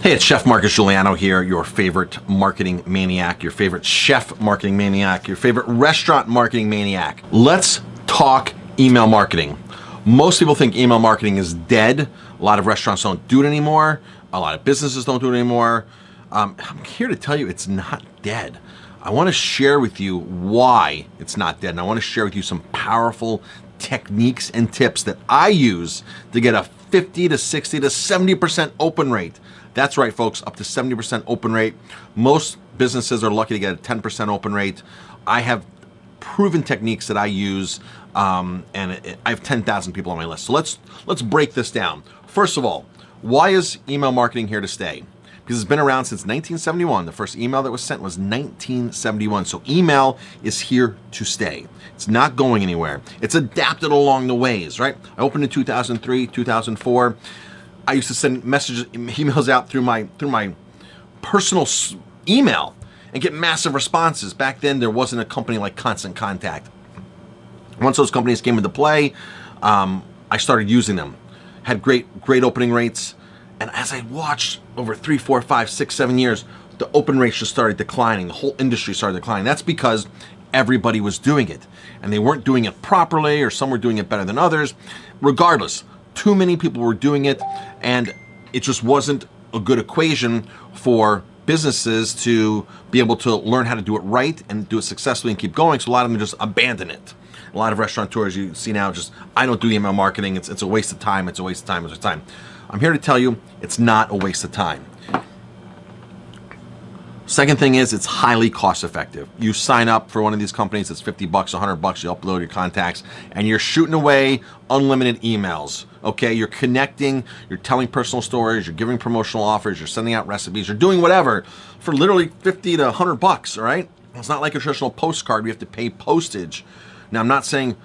Hey, it's Chef Marcus Guiliano here, your favorite marketing maniac, your favorite chef marketing maniac, your favorite restaurant marketing maniac. Let's talk email marketing. Most people think email marketing is dead. A lot of restaurants don't do it anymore. A lot of businesses don't do it anymore. I'm here to tell you it's not dead. I want to share with you why it's not dead, and I want to share with you some powerful techniques and tips that I use to get a 50 to 60 to 70% open rate. That's right, folks, up to 70% open rate. Most businesses are lucky to get a 10% open rate. I have proven techniques that I use, and I have 10,000 people on my list. So let's break this down. First of all, why is email marketing here to stay? Because it's been around since 1971. The first email that was sent was 1971. So email is here to stay. It's not going anywhere. It's adapted along the ways, right? I opened in 2003, 2004. I used to send emails out through my personal email and get massive responses. Back then, there wasn't a company like Constant Contact. Once those companies came into play, I started using them. Had great opening rates. And as I watched over 3, 4, 5, 6, 7 years, the open rates just started declining. The whole industry started declining. That's because everybody was doing it. And they weren't doing it properly, or some were doing it better than others. Regardless, too many people were doing it, and it just wasn't a good equation for businesses to be able to learn how to do it right and do it successfully and keep going. So a lot of them just abandon it. A lot of restaurateurs you see now just, I don't do email marketing. It's a waste of time. It's a waste of time. It's a waste of time. I'm here to tell you it's not a waste of time. Second thing is it's highly cost effective. You sign up for one of these companies, it's $50, $100, you upload your contacts, and you're shooting away unlimited emails. Okay, you're connecting, you're telling personal stories, you're giving promotional offers, you're sending out recipes, you're doing whatever for literally 50 to $100, all right? It's not like a traditional postcard, you have to pay postage. Now, I'm not saying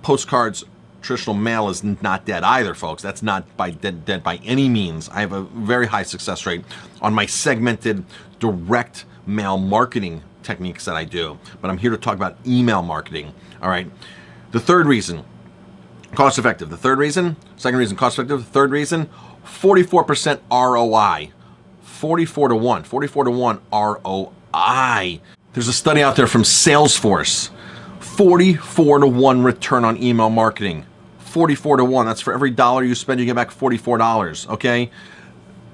postcards, traditional mail is not dead either, folks. That's not dead by any means. I have a very high success rate on my segmented direct mail marketing techniques that I do. But I'm here to talk about email marketing, all right? The third reason, cost effective. The third reason, second reason, cost effective. The third reason, 44% ROI. 44 to 1. 44 to 1 ROI. There's a study out there from Salesforce. 44 to 1 return on email marketing. 44 to 1. That's for every dollar you spend, you get back $44. Okay?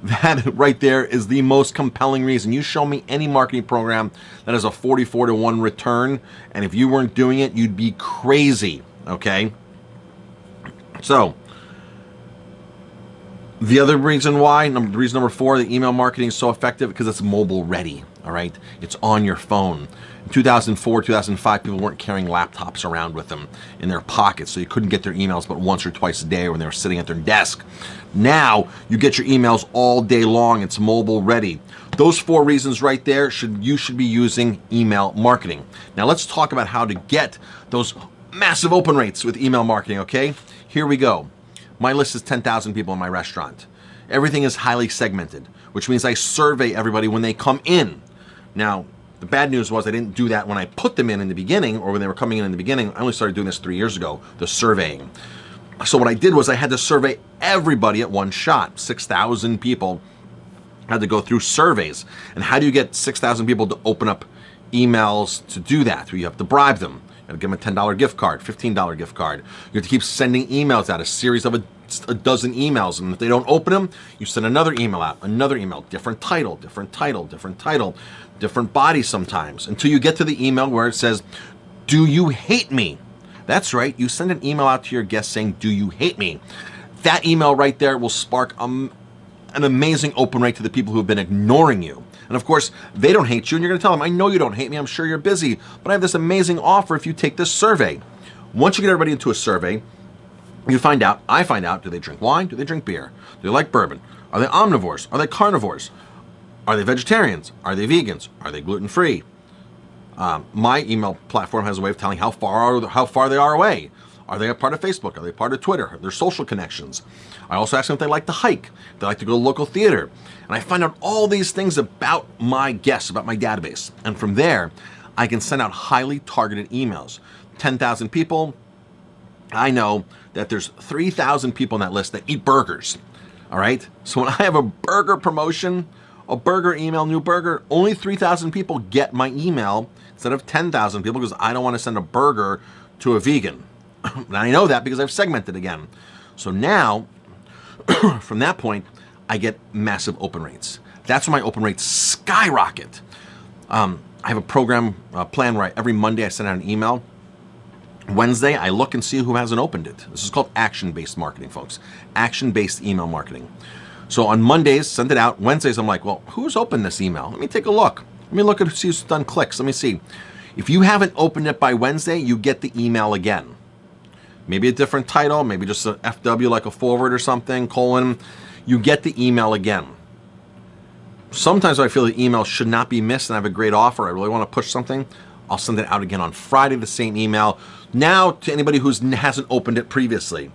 That right there is the most compelling reason. You show me any marketing program that has a 44 to 1 return, and if you weren't doing it, you'd be crazy. Okay? So, the other reason why, reason number 4, the email marketing is so effective, because it's mobile ready. All right? It's on your phone. In 2004, 2005, people weren't carrying laptops around with them in their pockets, so you couldn't get their emails but once or twice a day when they were sitting at their desk. Now, you get your emails all day long. It's mobile ready. Those 4 reasons right there, you should be using email marketing. Now, let's talk about how to get those massive open rates with email marketing, okay? Here we go. My list is 10,000 people in my restaurant. Everything is highly segmented, which means I survey everybody when they come in. Now, the bad news was I didn't do that when I put them in the beginning, or when they were coming in the beginning. I only started doing this 3 years ago, the surveying. So what I did was I had to survey everybody at one shot. 6,000 people had to go through surveys. And how do you get 6,000 people to open up emails to do that? Well, you have to bribe them. You have to give them a $10 gift card, $15 gift card. You have to keep sending emails out, a series of a dozen emails, and if they don't open them, you send another email out, another email, different title, different body sometimes, until you get to the email where it says, "Do you hate me?" That's right, you send an email out to your guests saying, "Do you hate me?" That email right there will spark an amazing open rate to the people who have been ignoring you. And of course, they don't hate you, and you're going to tell them, "I know you don't hate me, I'm sure you're busy, but I have this amazing offer if you take this survey." Once you get everybody into a survey, I find out, do they drink wine? Do they drink beer? Do they like bourbon? Are they omnivores? Are they carnivores? Are they vegetarians? Are they vegans? Are they gluten-free? My email platform has a way of telling how far they are away. Are they a part of Facebook? Are they part of Twitter? Their social connections. I also ask them if they like to hike, if they like to go to local theater. And I find out all these things about my guests, about my database. And from there, I can send out highly targeted emails. 10,000 people, I know that there's 3,000 people on that list that eat burgers. All right. So when I have a burger promotion, a burger email, new burger, only 3,000 people get my email instead of 10,000 people because I don't want to send a burger to a vegan. And I know that because I've segmented again. So now, from that point, I get massive open rates. That's when my open rates skyrocket. I have a program plan where every Monday I send out an email. Wednesday, I look and see who hasn't opened it. This is called action-based marketing, folks. Action-based email marketing. So on Mondays, send it out. Wednesdays, I'm like, well, who's opened this email? Let me take a look. Let me look at see who's done clicks. Let me see. If you haven't opened it by Wednesday, you get the email again. Maybe a different title, maybe just an FW like a forward or something, colon. You get the email again. Sometimes I feel the email should not be missed and I have a great offer. I really want to push something. I'll send it out again on Friday, the same email. Now, to anybody who hasn't opened it previously,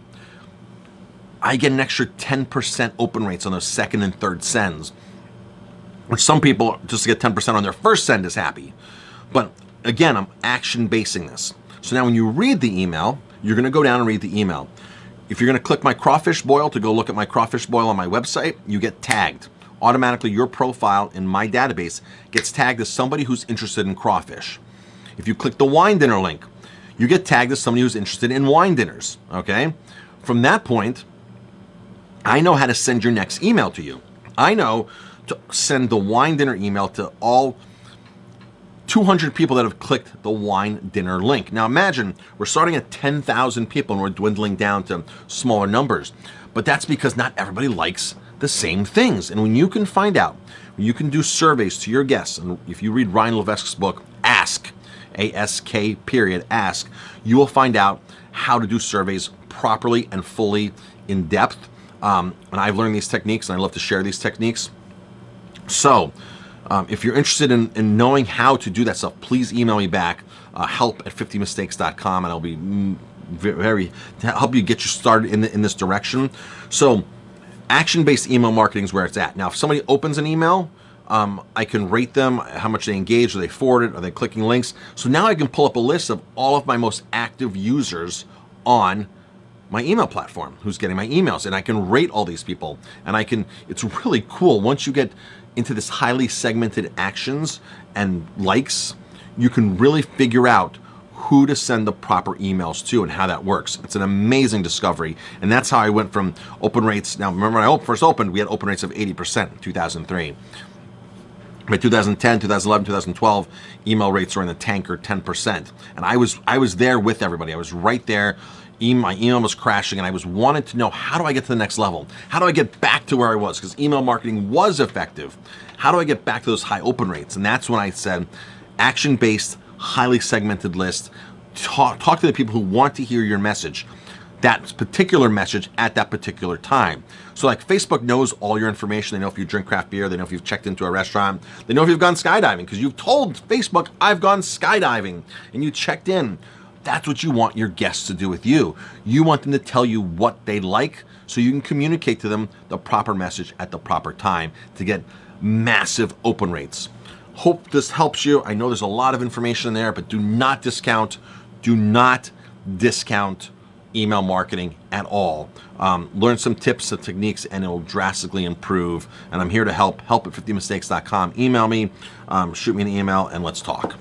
I get an extra 10% open rates on those second and third sends, which some people, just to get 10% on their first send, is happy. But again, I'm action basing this. So now when you read the email, you're going to go down and read the email. If you're going to click my crawfish boil to go look at my crawfish boil on my website, you get tagged. Automatically, your profile in my database gets tagged as somebody who's interested in crawfish. If you click the wine dinner link, you get tagged as somebody who's interested in wine dinners, okay? From that point, I know how to send your next email to you. I know to send the wine dinner email to all 200 people that have clicked the wine dinner link. Now imagine we're starting at 10,000 people and we're dwindling down to smaller numbers. But that's because not everybody likes the same things. And when you can find out, when you can do surveys to your guests, and if you read Ryan Levesque's book, Ask, A-S-K period, Ask, you will find out how to do surveys properly and fully in depth. And I've learned these techniques and I love to share these techniques. So if you're interested in knowing how to do that stuff, please email me back, help@50mistakes.com, and I'll be very to help you get you started in this direction. So action-based email marketing is where it's at. Now, if somebody opens an email, I can rate them, how much they engage, are they forwarded, are they clicking links. So now I can pull up a list of all of my most active users on my email platform, who's getting my emails, and I can rate all these people. And it's really cool. Once you get into this highly segmented actions and likes, you can really figure out who to send the proper emails to and how that works. It's an amazing discovery. And that's how I went from open rates. Now, remember when I first opened, we had open rates of 80% in 2003. By 2010, 2011, 2012, email rates were in the tanker 10%. And I was there with everybody. I was right there. My email was crashing and I wanted to know, how do I get to the next level? How do I get back to where I was? Because email marketing was effective. How do I get back to those high open rates? And that's when I said, action-based, highly segmented list. Talk to the people who want to hear your message, that particular message at that particular time. So like Facebook knows all your information. They know if you drink craft beer. They know if you've checked into a restaurant. They know if you've gone skydiving because you've told Facebook, I've gone skydiving, and you checked in. That's what you want your guests to do with you. You want them to tell you what they like so you can communicate to them the proper message at the proper time to get massive open rates. Hope this helps you. I know there's a lot of information there, but do not discount email marketing at all. Learn some tips and techniques and it will drastically improve. And I'm here to help at 50mistakes.com. Email me, shoot me an email, and let's talk.